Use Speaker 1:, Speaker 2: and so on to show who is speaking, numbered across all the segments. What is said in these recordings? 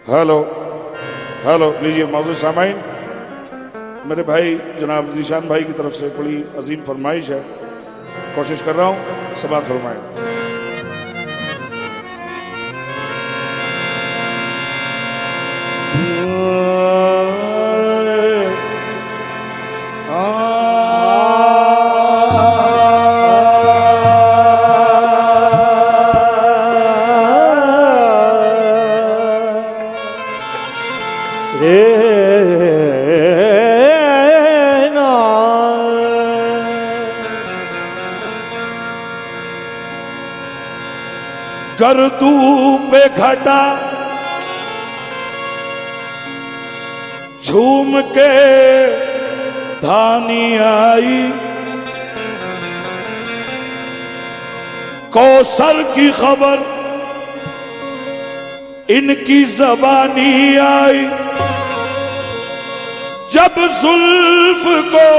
Speaker 1: Hello hello लीजिए मौजूद सामाइन, मेरे भाई जनाब जीशान भाई की तरफ से बड़ी अजीम फरमाइश है, कोशिश कर रहा हूँ समाअत फरमाएं। गर्दू पे घटा झूम के धानी आई, कौसर की खबर इनकी ज़बानी आई। जब जुल्फ को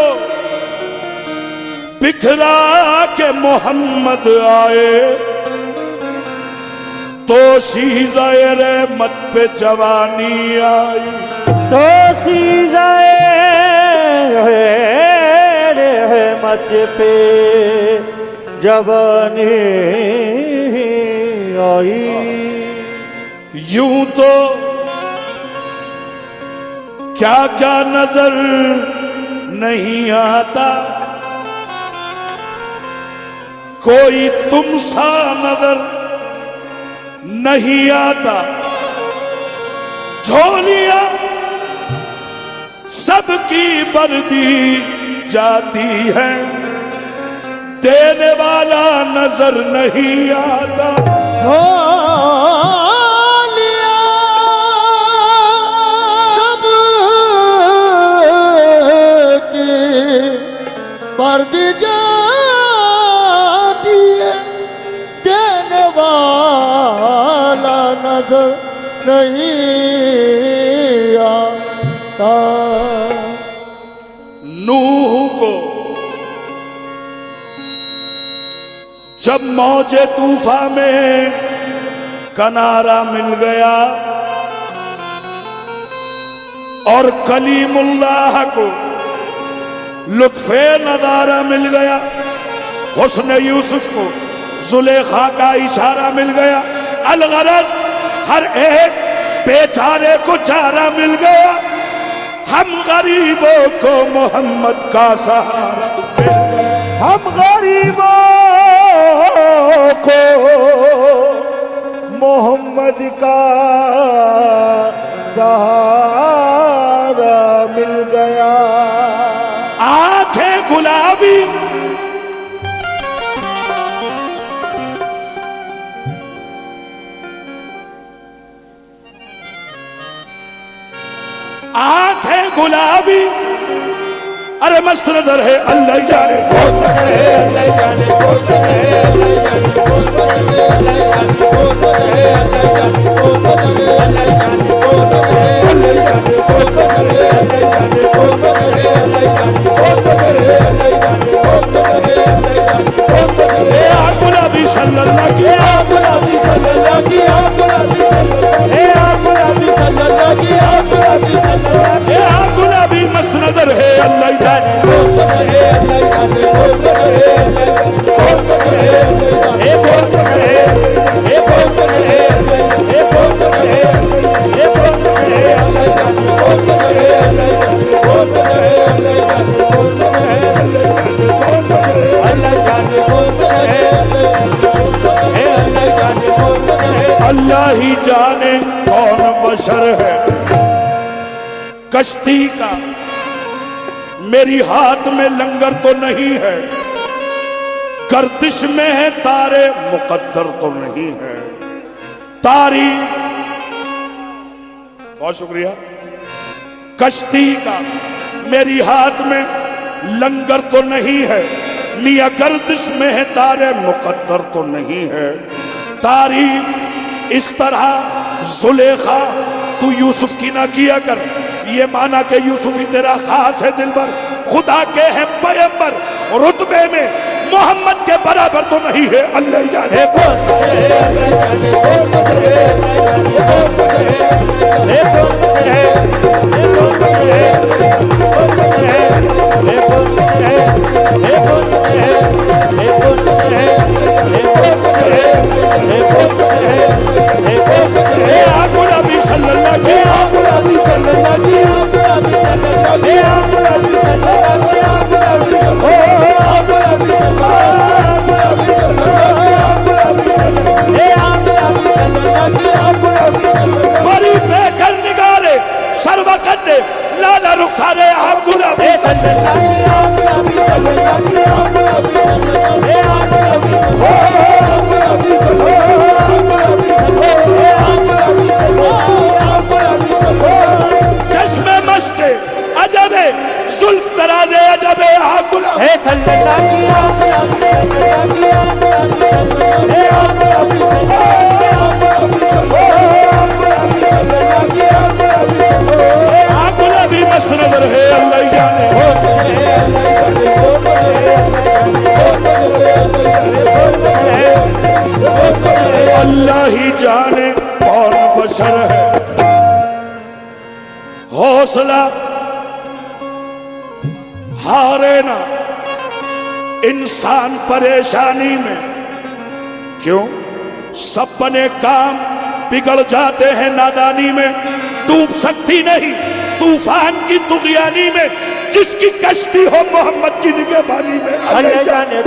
Speaker 1: बिखरा के मोहम्मद आए, तो शीज़े रहमत पे जवानी आई,
Speaker 2: तो शीज़े रहमत पे जवानी आई।
Speaker 1: यूं तो क्या क्या नजर नहीं आता, कोई तुम सा नजर नहीं आता। झोलियां सबकी बर्दी जाती है, देने वाला नजर नहीं आता।
Speaker 2: झोलियां सबकी बर्दी जाती है, देने वाला नजर नहीं आता।
Speaker 1: नूह को जब मौजे तूफा में किनारा मिल गया, और कलीमुल्लाह को लुत्फे नज़ारा मिल गया, हुस्न यूसुफ को जुलेखा का इशारा मिल गया, अलगरज हर एक बेचारे को चारा मिल गया, हम गरीबों को मोहम्मद का सहारा मिल गया।
Speaker 2: हम गरीबों को मोहम्मद का सहारा मिल गया।
Speaker 1: आंखें गुलाबी आंखें गुलाबी, अरे मस्त नजर है, अल्लाह ही जाने बहुत है, अल्लाह ही जाने बहुत है, अल्लाह ही जाने बहुत है, अल्लाह ही जाने बहुत है, अल्लाह ही जाने बहुत है, अल्लाह ही जाने बहुत है, अल्लाह ही जाने बहुत है, अल्लाह ही जाने बहुत है, अल्लाह ही जाने बहुत है, अल्लाह ही जाने बहुत है, अल्लाह ही जाने बहुत है। ए गुलाबी सल्लल्लाहु की, गुलाबी सल्लल्लाहु की, गुलाबी सल्लल्लाहु, ए गुलाबी सल्लल्लाहु की, गुलाबी सल्लल्लाहु, ए गुलाबी मस्त नजर है, अल्लाह ही जाने बहुत है, अल्लाह ही जाने बहुत है, अल्लाह ही जाने बहुत है, ए बहुत है, ए बहुत है, ए बहुत है, ए बहुत है, अल्लाह ही जाने बहुत है, अल्लाह ही जाने बहुत है, अल्लाह ही जाने बहुत है, अल्लाह ही जाने बहुत है, अल्लाह ही जाने बहुत है, अल्लाह ही जाने बहुत है। अल्लाह ही जाने कौन बशर है कश्ती का, मेरी हाथ में लंगर तो नहीं है, गर्दिश में है तारे मुकद्दर तो नहीं है। तारीफ, बहुत शुक्रिया। कश्ती का मेरी हाथ में लंगर तो नहीं है, मियां गर्दिश में है तारे मुकद्दर तो नहीं है। तारीफ इस तरह जुलेखा तू यूसुफ की ना किया कर, ये माना कि यूसुफ ही तेरा खास है दिलबर, खुदा के हैं पैगंबर, रुतबे में मोहम्मद के बराबर तो नहीं है। अल्लाह ही जाने ए आका नबी सल्लल्लाहु अलैहि बड़ी बेकर निगारे सर्वकत लाला रुखसारे आका नबी चश्मे मस्ते अजबे सुल्फ दराजे अजबे आकुल आकुल भी मस्त नजर है अल्लाह ही जाने अल्लाह ही जाने कौन बशर है हौसला हारे ना इंसान परेशानी में क्यों सब बने काम बिगड़ जाते हैं नादानी में डूब सकती नहीं तूफान की तुगयानी में जिसकी कश्ती हो मोहम्मद की निगहबानी में अल्लाह जाने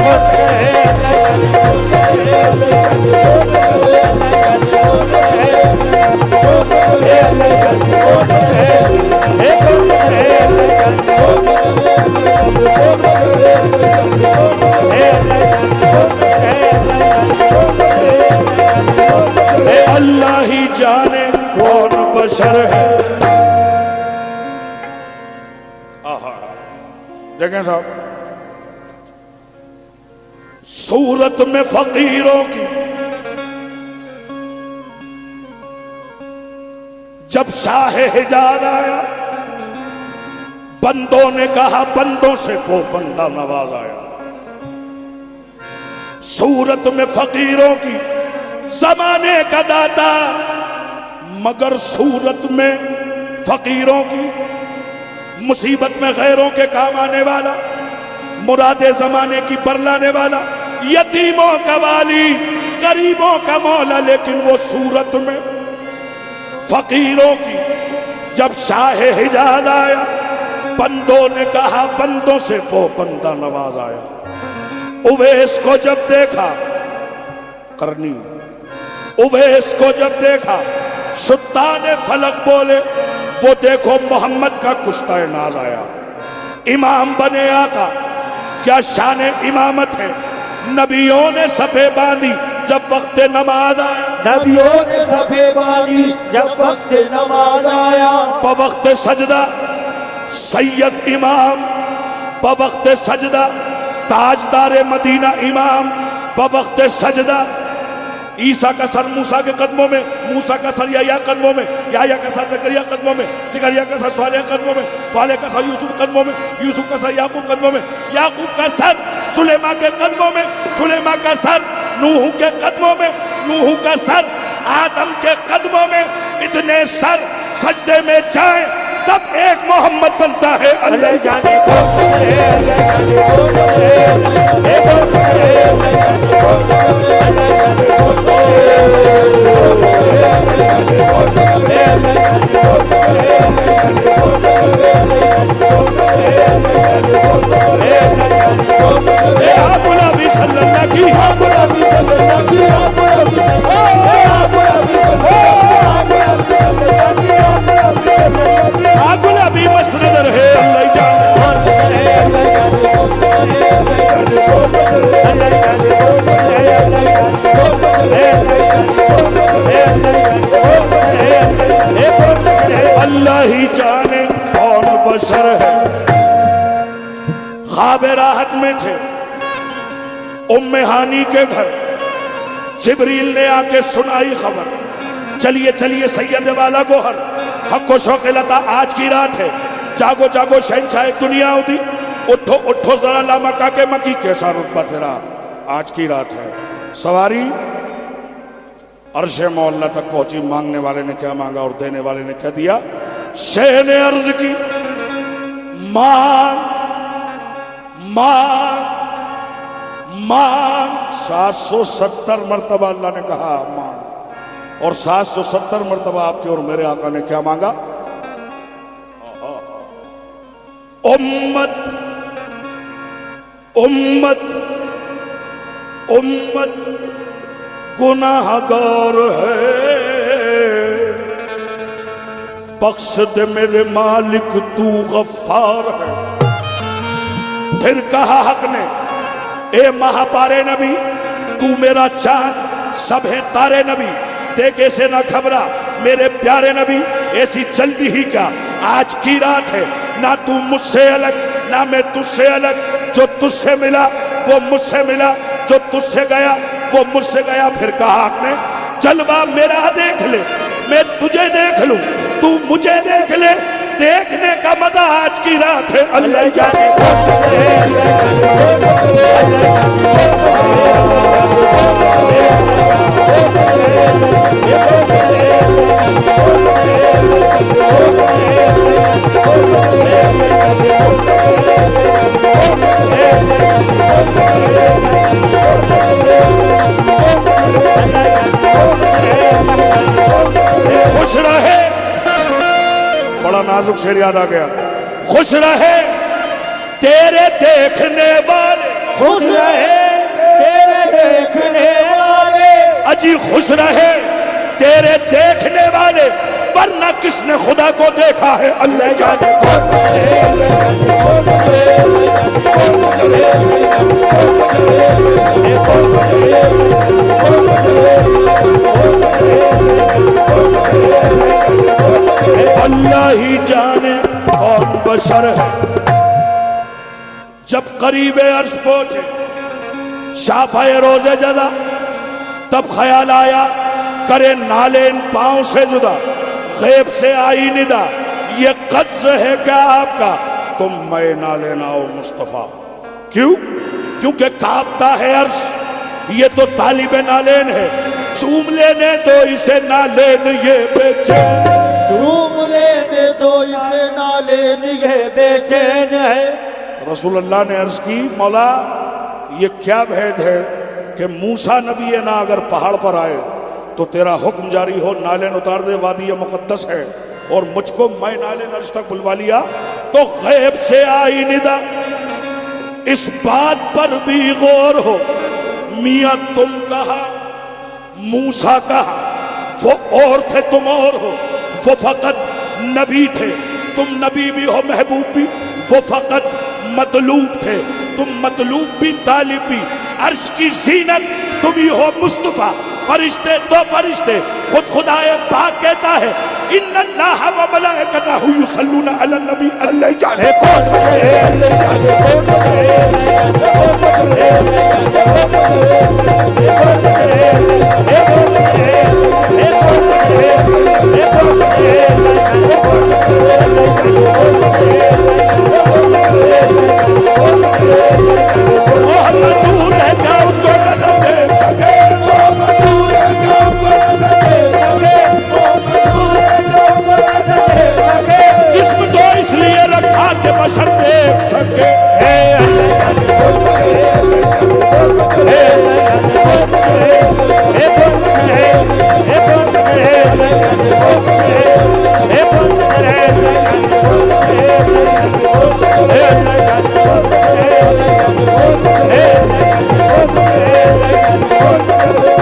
Speaker 1: अल्लाह ही जाने कौन बशर है। देखें साहब सूरत में फकीरों की जब शाह हिजाज आया बंदों ने कहा बंदों से वो बंदा नवाज आया। सूरत में फकीरों की जमाने का दाता मगर सूरत में फकीरों की मुसीबत में गैरों के काम आने वाला मुरादे जमाने की बरलाने वाला यतीमों का वाली गरीबों का मौला लेकिन वो सूरत में फकीरों की जब शाह हिजाज आया बंदों ने कहा बंदों से वो बंदा नवाज आया। उवैस को जब देखा करनी उवैस को जब देखा सुल्तान फलक बोले वो देखो मोहम्मद का कुश्ता नाज आया। इमाम बने आका क्या शान इमामत है नबियों ने सफे बांधी जब वक्त नमाज आया।
Speaker 2: नबियों ने सफे बांधी जब वक्त नमाज आया।
Speaker 1: बवक्त सजदा सैयद इमाम बवक्त सजदा ताजदार मदीना इमाम बवक्त सजदा ईसा का सर मूसा के कदमों में मूसा का सर याया कदमों में याया का सर ज़करिया कदमों में ज़करिया का सर सालेह कदमों में सालेह का सर यूसुफ कदमों में यूसुफ का सर याकूब कदमों में याकूब का सर सुलेमा के कदमों में सुलेमा का सर नूह के कदमों में नूह का सर आदम के कदमों में। इतने सर सजदे में जाए तब एक मोहम्मद बनता है। अल्लाह जाने भी मस्त नजर है अल्लाह जाने अल्लाह ही जाने कौन बशर है। ख्वाब राहत में थे उम्मे हानी के घर जिब्रील ने आके सुनाई खबर चलिए चलिए सैयद वाला गोहर हक शौक लता आज की रात है जागो जागो शहंशाह दुनिया उदी उठो उठो जरा लामा काके मकी कैसा रुतबा तेरा आज की रात है। सवारी अर्शे मौला तक पहुंची। मांगने वाले ने क्या मांगा और देने वाले ने क्या दिया। शेह ने अर्ज की मांग मांग मांग 770 मरतबा अल्लाह ने कहा मांग और 770 मरतबा आपके और मेरे आका ने क्या मांगा? उम्मत उम्मत उम्मत गुनाहगार है, बख्श दे मेरे मालिक तू गफ्फार है। फिर कहा हक ने, ए महापारे नबी तू मेरा चांद, सब है तारे नबी, देख ऐसे ना घबरा मेरे प्यारे नबी, ऐसी जल्दी ही क्या, आज की रात है, ना तू मुझसे अलग ना मैं तुझसे अलग, जो तुझसे मिला वो मुझसे मिला, जो तुझसे गया वो मुझसे गया। फिर कहा आपने, जलवा मेरा देख ले, मैं तुझे देख लूं, तू मुझे देख ले, देखने का मजा आज की रात है। अल्लाह जाने खुश रहे, बड़ा नाजुक शेर याद आ गया, खुश रहे तेरे देखने वाले,
Speaker 2: खुश रहे तेरे देखने वाले,
Speaker 1: अजी खुश रहे तेरे देखने वाले, वरना किसने खुदा को देखा है। अल्लाह जाने अल्लाह ही जाने कौन बशर है। जब करीब अर्श पहुंचे शाफाए रोजे जदा, तब ख्याल आया करे नाले इन पांव से जुदा, गैब से आई निदा, ये कब्ज है क्या आपका, तुम मैं ना लेना हो मुस्तफा। क्यों? क्योंकि कांपता है अर्श, ये तो तालिबे नालेन है, चूम लेने दो इसे नालेन ये बेचैन,
Speaker 2: चूम लेने दो इसे नालेन ये बेचैन है।
Speaker 1: रसूलुल्लाह ने अर्ज की, मौला ये क्या भेद है कि मूसा नबी है ना अगर पहाड़ पर आए तो तेरा हुक्म जारी हो, नालेन उतार दे, वादी मुकद्दस है, और मुझको मैं नालेन अर्श तक बुलवा लिया तो गैब से आई निदा। इस बात पर भी गौर हो, मियां तुम कहा मूसा कहा, वो और थे तुम और हो, वो फकत नबी थे तुम नबी भी हो महबूब भी, वो फकत मतलूब थे तुम मतलूब भी तालिब भी, अर्श की जीनत तुम ही हो मुस्तफा, फरिश्ते तो फरिश्ते, खुद खुदाए पाक कहता है इन्नल्लाह व मलाइकतहु युसल्लूना अलन नबी। अल्लाह जाने कौन दूर रह जाओ तो न देख सके, जिस्म तो इसलिए रखा के बशर देख सके।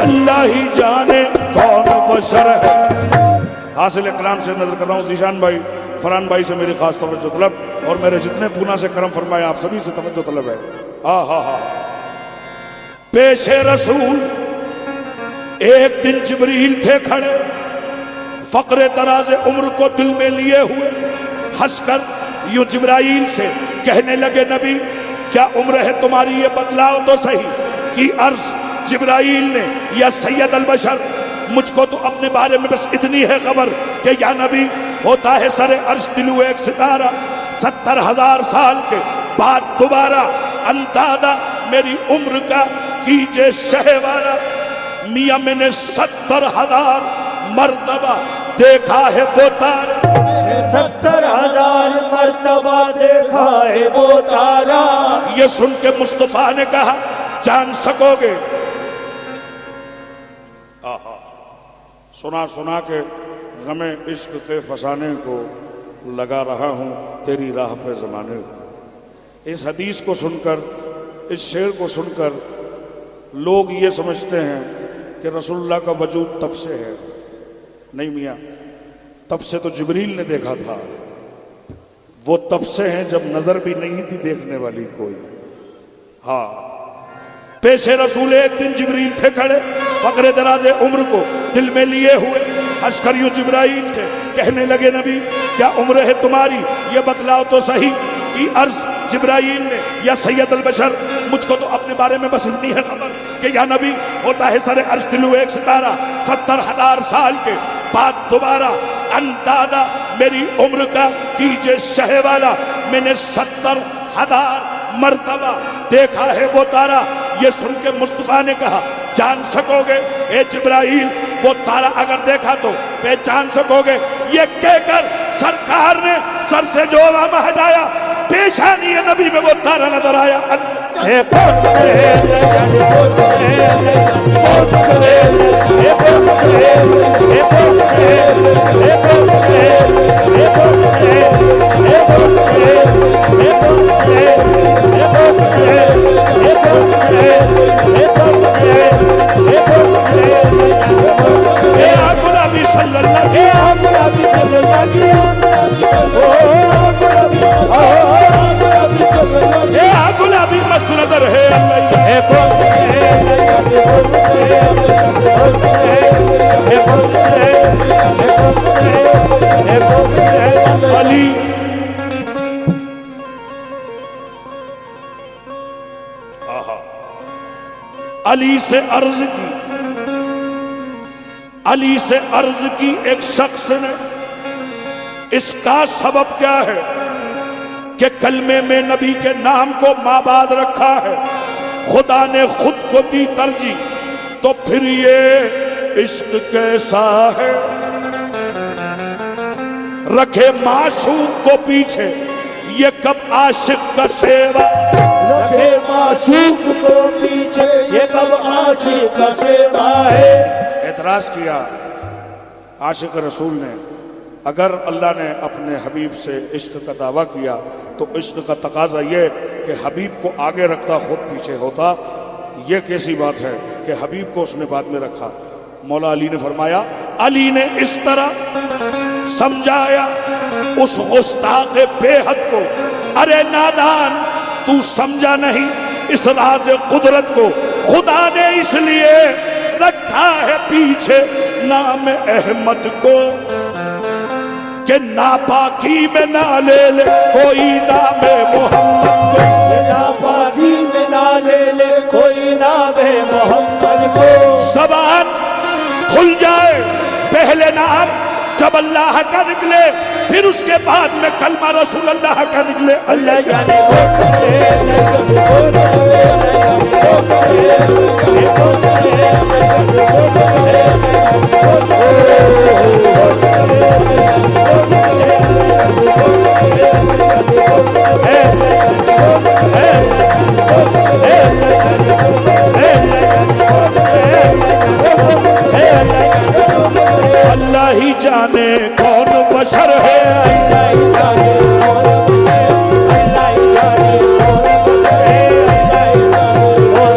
Speaker 1: अल्लाह ही जाने कौन बशर है। हासिल कलाम से नजर कर रहा हूँ जीशान भाई, फरहान भाई से मेरी खास तवज्जो तलब, और मेरे जितने पूना से करम फरमाए आप सभी से तवज्जो तलब है। हा पेशे रसूल एक दिन जिब्रील थे खड़े, फकरे दराजे उम्र को दिल में लिए हुए, हंसकर यूं जिब्राइल से कहने लगे, नबी क्या उम्र है तुम्हारी ये बतलाओ तो सही। कि अर्ज जिब्राइल ने, या सैयद अल बशर, मुझको तो अपने बारे में बस इतनी है खबर कि या नबी होता है सरे अर्श दिलु एक सितारा, 70,000 साल के बाद दोबारा अंदाजा मेरी उम्र का कीजिए शहवारा। मियां मैंने 70,000 मर्तबा देखा है वो तारा,
Speaker 2: 70,000 मर्तबा देखा है वो तारा।
Speaker 1: ये सुन के मुस्तफा ने कहा, जान सकोगे? सुना सुना के गमे इश्क के फसाने को लगा रहा हूँ तेरी राह पे ज़माने को। इस हदीस को सुनकर, इस शेर को सुनकर लोग ये समझते हैं कि रसूलुल्लाह का वजूद तब से है। नहीं मियाँ, तब से तो जिब्रील ने देखा था। वो तब से हैं जब नजर भी नहीं थी देखने वाली कोई। हाँ, पेशे रसूल एक दिन जिब्रील थे खड़े, फकरे दराजे उम्र को दिल में लिए हुए, हंसकर यूं जिब्राइल से कहने लगे, नबी क्या उम्र है तुम्हारी, ये बतलाओ तो सही। कि अर्ज जिब्राइल ने, या सैयद अल बशर, मुझको तो अपने बारे में बस इतनी है खबर कि या नबी होता है सरे अर्ज तिलु एक सितारा, 70,000 साल के बाद दोबारा अंदाजा मेरी उम्र का कीजिए शह वाला, मैंने 70,000 मर्तबा देखा है वो तारा। ये सुन के मुस्तफा ने कहा, जान सकोगे ए जिब्राइल वो तारा अगर देखा तो पहचान सकोगे? ये कहकर सरकार ने सर से जो अमामा हटाया, पेशानी नबी में वो तारा नजर आया। गुलाबी मस्त नजर है अली। अली से अर्ज की, अली से अर्ज की एक शख्स ने, इसका सबब क्या है कि कलमे में नबी के नाम को माबाद रखा है, खुदा ने खुद को दी तरजीह, तो फिर ये इश्क कैसा है? रखे माशूक को पीछे, ये कब आशिक का सेवा?
Speaker 2: रखे माशूक को पीछे, ये कब आशिक का सेवा है?
Speaker 1: एतराज किया आशिक रसूल ने, अगर अल्लाह ने अपने हबीब से इश्क का दावा किया तो इश्क का तकाजा ये कि हबीब को आगे रखता खुद पीछे होता। ये कैसी बात है कि हबीब को उसने बाद में रखा? मौला अली ने फरमाया, अली ने इस तरह समझाया उस गुस्ताख बेहद को, अरे नादान तू समझा नहीं इस राज कुदरत को, खुदा ने इसलिए रखा है पीछे नाम अहमद को कि नापाकी में ना ले ले कोई नाम मोहम्मद को,
Speaker 2: नापाकी में ना ले ले कोई नाम मोहम्मद को।
Speaker 1: ज़बान खुल जाए पहले नाम जब अल्लाह का निकले, फिर उसके बाद में कलमा रसूल अल्लाह का निकले।
Speaker 2: अल्लाह जाने
Speaker 1: अल्लाह ही जाने कौन बशर है,
Speaker 2: अल्लाह ही जाने कौन है, अल्लाह ही जाने कौन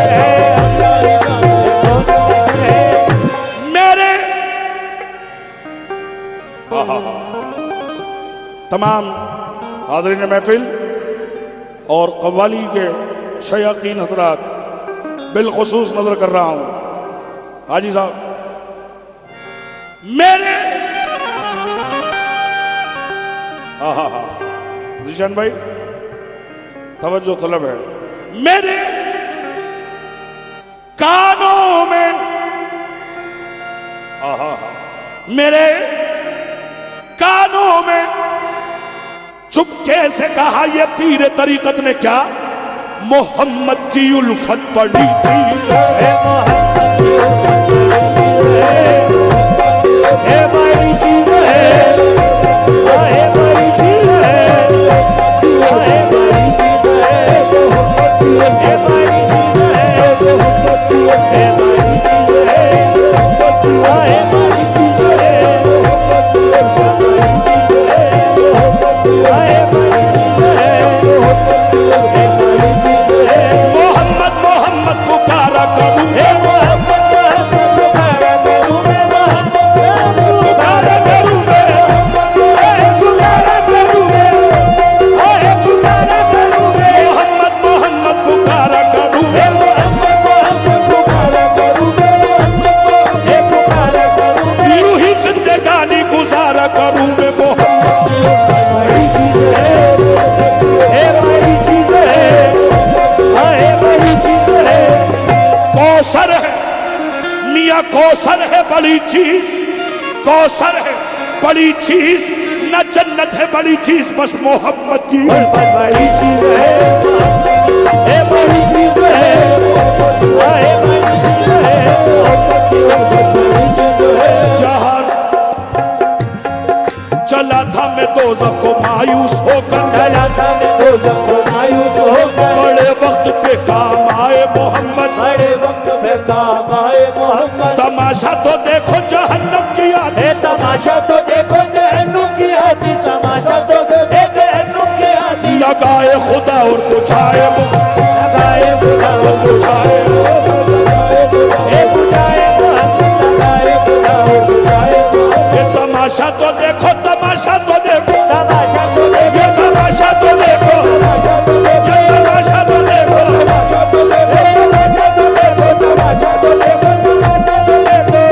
Speaker 2: है, अल्लाह ही जाने कौन है।
Speaker 1: मेरे तमाम हाज़रीन महफिल और कव्वाली के शयाकीन हज़रात बिलखुसूस नजर कर रहा हूं। हाजी साहब, मेरे जीशान भाई तवज्जो तलब है, मेरे कानों में मेरे कानों में चुपके से कहा ये पीर तरीकत ने क्या, मोहम्मद की उल्फत पड़ी चीज है,
Speaker 2: बड़ी चीज है, बड़ी चीज है, बड़ी चीज है, बड़ी चीज है, बड़ी चीज है,
Speaker 1: करूं मैं मोहम्मद की
Speaker 2: बड़ी चीज है, ये बड़ी चीज है, हाँ ये बड़ी चीज है।
Speaker 1: कौसर है मियाँ, कौसर है बड़ी चीज, कौसर है बड़ी चीज, न जन्नत है बड़ी चीज, बस मोहम्मद की
Speaker 2: बड़ी चीज है, ये बड़ी चीज है, हाँ ये बड़ी चीज है, मोहब्बत की बड़ी चीज है।
Speaker 1: जहाँ चला था मैं दोज़ख को मायूस होकर,
Speaker 2: चला था मैं दोज़ख को मायूस होकर,
Speaker 1: बड़े वक्त पे काम आए मोहम्मद,
Speaker 2: बड़े वक्त पे काम आए मोहम्मद।
Speaker 1: तमाशा तो देखो जहन्नम की आतिश,
Speaker 2: तमाशा तो देखो जहन्नुम की आतिश, तमाशा तो देखो जहन्नुम की आतिश।
Speaker 1: लगाए खुदा और बुझाए
Speaker 2: लगाए खुदा और
Speaker 1: बुझाए,
Speaker 2: बुझाए मोहम्मद, लगाए खुदा और बुझाए मोहम्मद।
Speaker 1: ये तमाशा तो देखो, तमाशा तो देखो,
Speaker 2: तमाशा तो देखो,
Speaker 1: ये तमाशा तो देखो,
Speaker 2: तमाशा तो देखो,
Speaker 1: ये तमाशा तो देखो,
Speaker 2: तमाशा तो देखो, तमाशा तो देखो, तमाशा तो देखो, तमाशा तो देखो,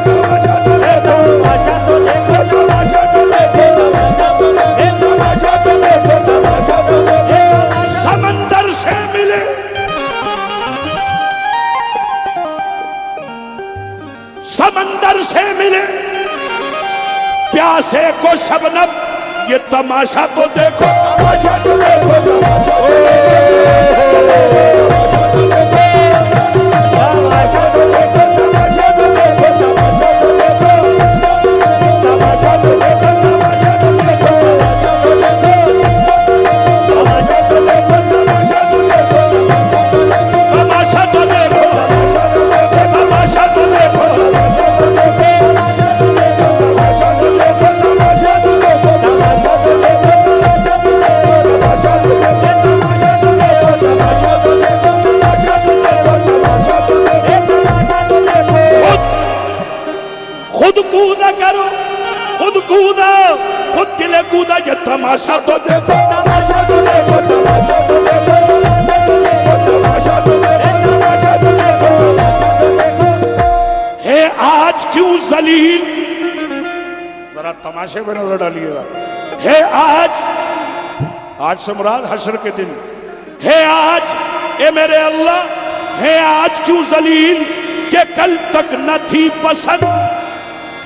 Speaker 2: तमाशा तो देखो, तमाशा तो देखो, तमाशा तो देखो, तमाशा तो देखो, तमाशा तो देखो।
Speaker 1: समंदर से मिले समंदर से मिले प्यासे को शबनम, ये तमाशा तो देखो,
Speaker 2: तमाशा तो देखो, तमाशा तो देखो, तमाशा तो देखो, तमाशा तो देखो, तमाशा तो देखो, तमाशा तो देखो, तमाशा तो देखो, तमाशा तो देखो, तमाशा तो देखो, तमाशा तो देखो,
Speaker 1: तमाशा तो देखो, तमाशा तो देखो, खुद कूदा करो, खुद कूदा, खुद किले कूदा, ये तमाशा तो देखो,
Speaker 2: तमाशा तो देखो, तमाशा तो देखो, तमाशा तो देखो, तमाशा तो देखो, तमाशा तो देखो, तमाशा तो देखो।
Speaker 1: है आज क्यों जलील, जरा तमाशे में नजर डालिएगा, है आज से मुराद हशर के दिन, है आज ए मेरे अल्लाह, है आज क्यों जलील के कल तक न थी पसंद,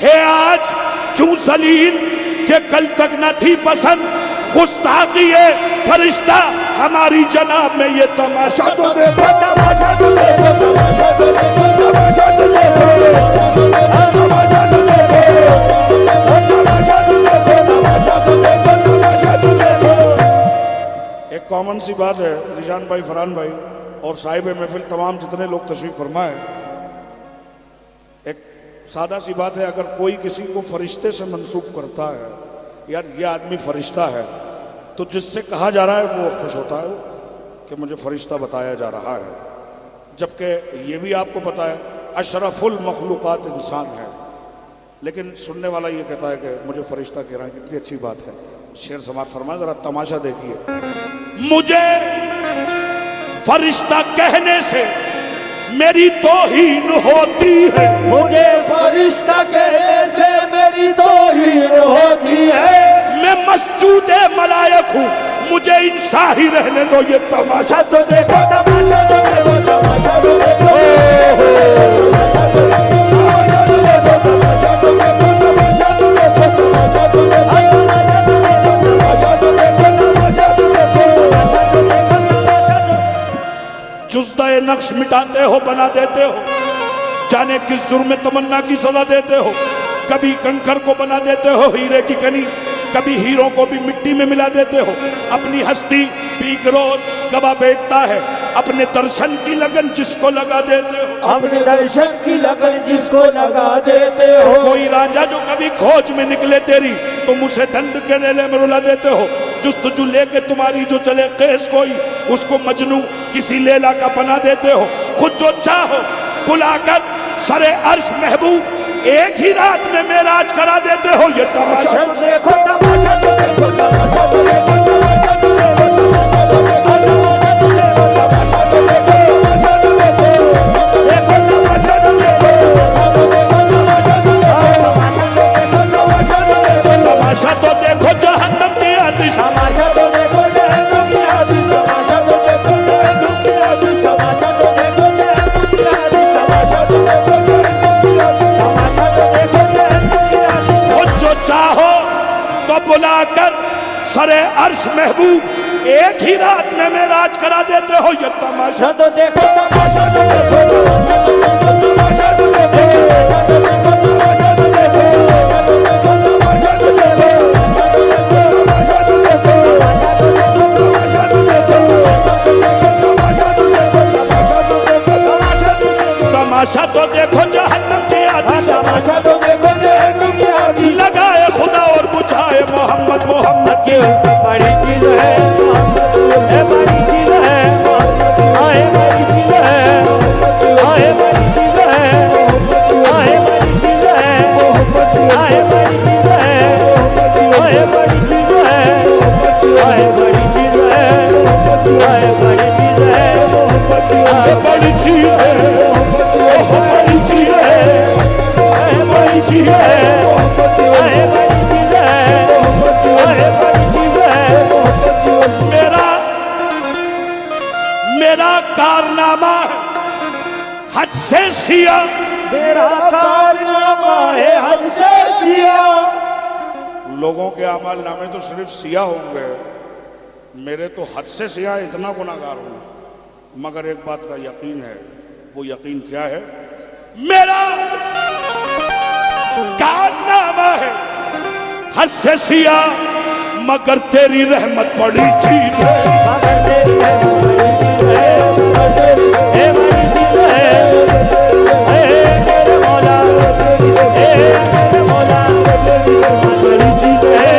Speaker 1: है आज क्यों जलील के कल तक न थी पसंद, गुस्ताखी है फरिश्ता हमारी जनाब में, ये तमाशा तो देखो,
Speaker 2: तमाशा तो देखो, तमाशा तो देखो, तमाशा तो देखो, तमाशा तो देखो, तमाशा तो देखो, तमाशा तो देखो, तमाशा तो देखो।
Speaker 1: एक कॉमन सी बात है जीशान भाई, फरहान भाई और साहिब महफिल तमाम जितने लोग तशरीफ फरमाए, एक सादा सी बात है, अगर कोई किसी को फरिश्ते से मंसूब करता है, यार ये आदमी फरिश्ता है, तो जिससे कहा जा रहा है वो खुश होता है कि मुझे फरिश्ता बताया जा रहा है, जबकि ये भी आपको पता है अशरफुल मखलूक़ात इंसान है, लेकिन सुनने वाला ये कहता है कि मुझे फरिश्ता कह रहा है, कितनी अच्छी बात है। शेर समात फरमाए, जरा तमाशा देखिए, मुझे फरिश्ता कहने से मेरी तौहीन होती है,
Speaker 2: मुझे फरिश्ता कहने से मेरी तौहीन होती है,
Speaker 1: मैं मस्जूदे मलायक हूँ, मुझे इंसान ही रहने दो, ये तमाशा
Speaker 2: तो देखो, तमाशा तो देखो, तमाशा तो देखो, तमाशा तो देखो, तमाशा तो देखो, तमाशा तो देखो, तमाशा तो देखो, तमाशा तो देखो, तमाशा तो देखो, तमाशा तो देखो, तमाशा तो देखो।
Speaker 1: जुज़्दा-ए नक्श मिटाते हो, बना देते हो, जाने किस जुर्म में तमन्ना की सजा देते हो, कभी कंकर को बना देते हो हीरे की कनी, कभी हीरों को भी मिट्टी में मिला देते हो, अपनी हस्ती पीक रोज गवा बैठता है, अपने दर्शन की लगन जिसको लगा देते हो,
Speaker 2: अपने दर्शन की लगन जिसको लगा देते हो,
Speaker 1: कोई राजा जो कभी खोज में निकले तेरी, तुम उसे दंड के नेले में रुला देते हो, जुस्तजू लेके तुम्हारी जो चले केस कोई, उसको मजनू किसी लैला का बना देते हो, खुद जो चाहो बुलाकर सरे अर्श महबूब एक ही रात में मेराज करा देते हो, ये तमाशा
Speaker 2: देखो, तमाशा तो देखो, तमाशा तो देखो, तमाशा तो देखो, तमाशा तो देखो, तमाशा तो देखो, तमाशा तो देखो, देखो तमाशा तो देखो, तमाशा तो देखो, तमाशा तो देखो, तमाशा तो देखो, तमाशा
Speaker 1: बुलाकर सरे अर्श महबूब एक ही रात में मेराज करा देते हो। ये तमाशा
Speaker 2: तो देखो, तमाशा तो देखो, तमाशा तो देखो, तमाशा तो देखो, तमाशा तो देखो, तमाशा तो देखो, तमाशा तो देखो, तमाशा तो देखो, तमाशा तो देखो,
Speaker 1: तमाशा तो देखो जहन्नम की आग,
Speaker 2: तमाशा तो देखो जहन्नम की आग,
Speaker 1: लगाए खुदा और बुझाए मोहम्मद मोहम्मद की।
Speaker 2: बड़ी चीज है, बड़ी चीज है, आए बड़ी चीज है, आए बड़ी चीज है, आए बड़ी चीज है, आए बड़ी चीज है, आए बड़ी चीज है, आए बड़ी चीज है, आए बड़ी चीज है,
Speaker 1: ये बड़ी चीज है, ओह बड़ी चीज है, बड़ी चीज है,
Speaker 2: आए बड़ी चीज है, आए बड़ी चीज है।
Speaker 1: मेरा कारनामा है हद से सिया,
Speaker 2: मेरा कारनामा है हद से सिया।
Speaker 1: लोगों के अमाल नामे तो सिर्फ सिया होंगे, मेरे तो हद से सिया इतना गुनाहगार हूं। मगर एक बात का यकीन है, वो यकीन क्या है? मेरा कारनामा है हद से सिया, मगर तेरी रहमत बड़ी चीज है।
Speaker 2: मगर तेरी रहमत बड़ी चीज है, ए बड़ी चीज है, ए मेरे मौला, ए मेरे मौला, बड़ी चीज है,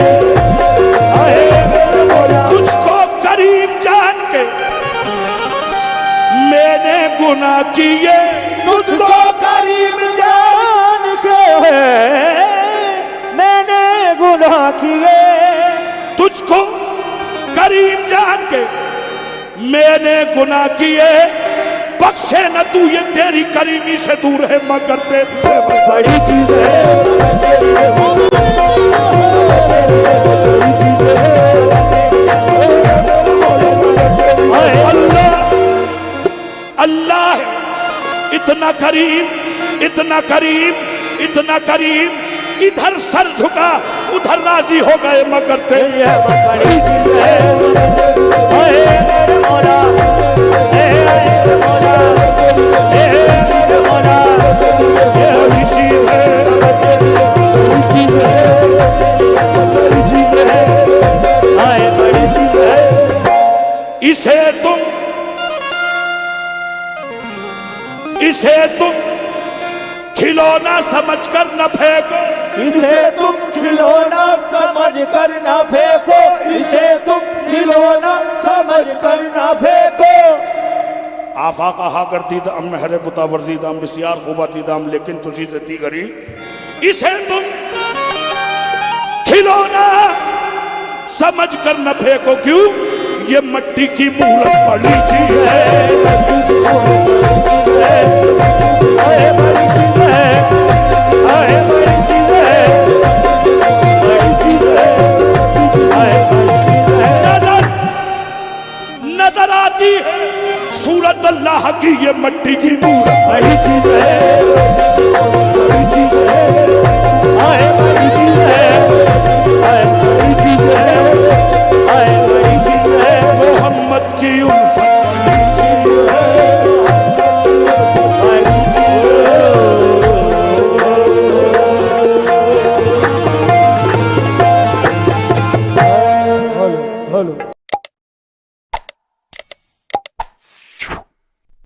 Speaker 2: ए मेरे मौला।
Speaker 1: तुझको करीब जान के मैंने गुनाह किए,
Speaker 2: तुझको करीब जान के मैंने गुनाह किए,
Speaker 1: तुझको करीब जान के मैंने गुनाह किए, बख्शे न तू ये तेरी करीमी से दूर है, मगर तेरी रहमत
Speaker 2: बड़ी चीज है, तेरी रहमत बड़ी चीज है।
Speaker 1: अल्लाह अल्लाह है इतना करीम, इतना करीम, इतना करीम, इधर सर झुका उधर राजी हो गए, मगर तेरी
Speaker 2: रहमत बड़ी चीज है, ए मेरे मौला, ए मेरे मौला, ए मेरे मौला,
Speaker 1: बड़ी चीज है,
Speaker 2: बड़ी चीज है, बड़ी चीज है, आए बड़ी चीज है।
Speaker 1: इसे तुम खिलौना समझकर न फेंको,
Speaker 2: इसे तुम खिलौना समझ कर न फेंको, इसे तुम खिलौना समझ कर न फेंको।
Speaker 1: आफा कहा करती दम महर बुतावर्जी दाम बिसियार खूबाती दाम, लेकिन तुझी से दी गरी। इसे तुम खिलौना समझ कर न फेंको, क्यों? ये मट्टी की मूरत बड़ी चीज है, नजर आती है सूरत अल्लाह की, ये मट्टी की मूरत
Speaker 2: बड़ी चीज है, बड़ी चीज है, आए बड़ी चीज है, आए बड़ी चीज है, आए बड़ी चीज है।
Speaker 1: मोहम्मद की उल्फत बड़ी चीज है,
Speaker 2: बड़ी चीज है। Hello hello